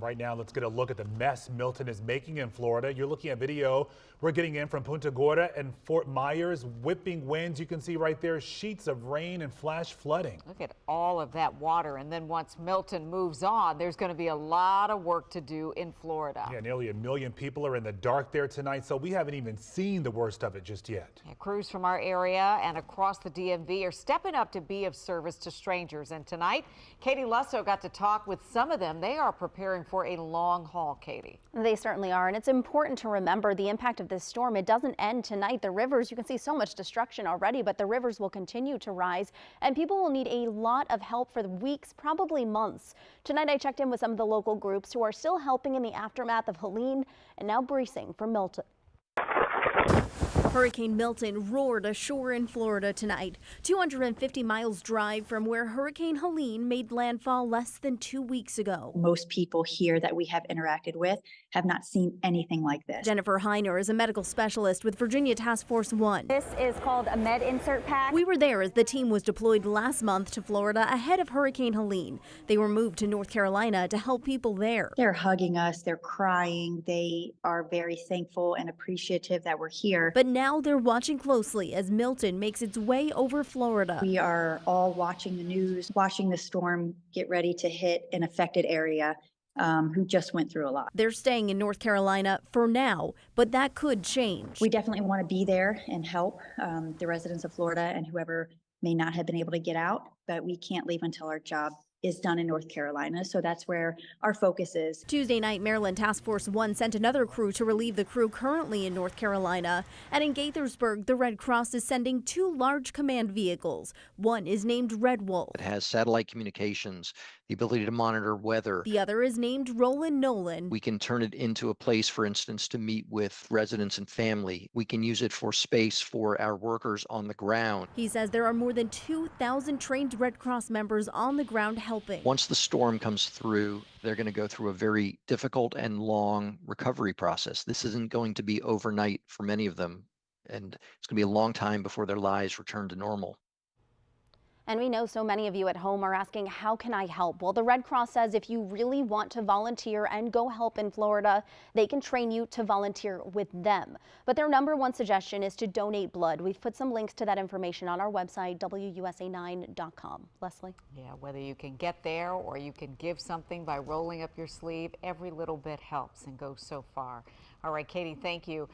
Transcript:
Right now, let's get a look at the mess Milton is making in Florida. You're looking at video we're getting in from Punta Gorda and Fort Myers. Whipping winds, you can see right there, sheets of rain and flash flooding. Look at all of that water. And then once Milton moves on, there's going to be a lot of work to do in Florida. Yeah, nearly 1 million people are in the dark there tonight, so we haven't even seen the worst of it just yet. Yeah, crews from our area and across the DMV are stepping up to be of service to strangers. And tonight, Katie Lusso got to talk with some of them. They are preparing for a long haul, Katie. They certainly are, and it's important to remember the impact of this storm. It doesn't end tonight. The rivers, you can see so much destruction already, but the rivers will continue to rise, and people will need a lot of help for weeks, probably months. Tonight, I checked in with some of the local groups who are still helping in the aftermath of Helene and now bracing for Milton. Hurricane Milton roared ashore in Florida tonight, 250 miles drive from where Hurricane Helene made landfall less than 2 weeks ago. Most people here that we have interacted with have not seen anything like this. Jennifer Heiner is a medical specialist with Virginia Task Force 1. This is called a med insert pack. We were there as the team was deployed last month to Florida ahead of Hurricane Helene. They were moved to North Carolina to help people there. They're hugging us, they're crying, they are very thankful and appreciative that we're here. But now they're watching closely as Milton makes its way over Florida. We are all watching the news, watching the storm get ready to hit an affected area who just went through a lot. They're staying in North Carolina for now, but that could change. We definitely want to be there and help the residents of Florida and whoever may not have been able to get out, but we can't leave until our job is done in North Carolina, so that's where our focus is. Tuesday night, Maryland Task Force 1 sent another crew to relieve the crew currently in North Carolina. And in Gaithersburg, the Red Cross is sending 2 large command vehicles. One is named Red Wolf. It has satellite communications, the ability to monitor weather. The other is named Roland Nolan. We can turn it into a place, for instance, to meet with residents and family. We can use it for space for our workers on the ground. He says there are more than 2,000 trained Red Cross members on the ground helping. Once the storm comes through, they're going to go through a very difficult and long recovery process. This isn't going to be overnight for many of them, and it's going to be a long time before their lives return to normal. And we know so many of you at home are asking, how can I help? Well, the Red Cross says if you really want to volunteer and go help in Florida, they can train you to volunteer with them. But their #1 suggestion is to donate blood. We've put some links to that information on our website, WUSA9.com. Leslie? Yeah, whether you can get there or you can give something by rolling up your sleeve, every little bit helps and goes so far. All right, Katie, thank you.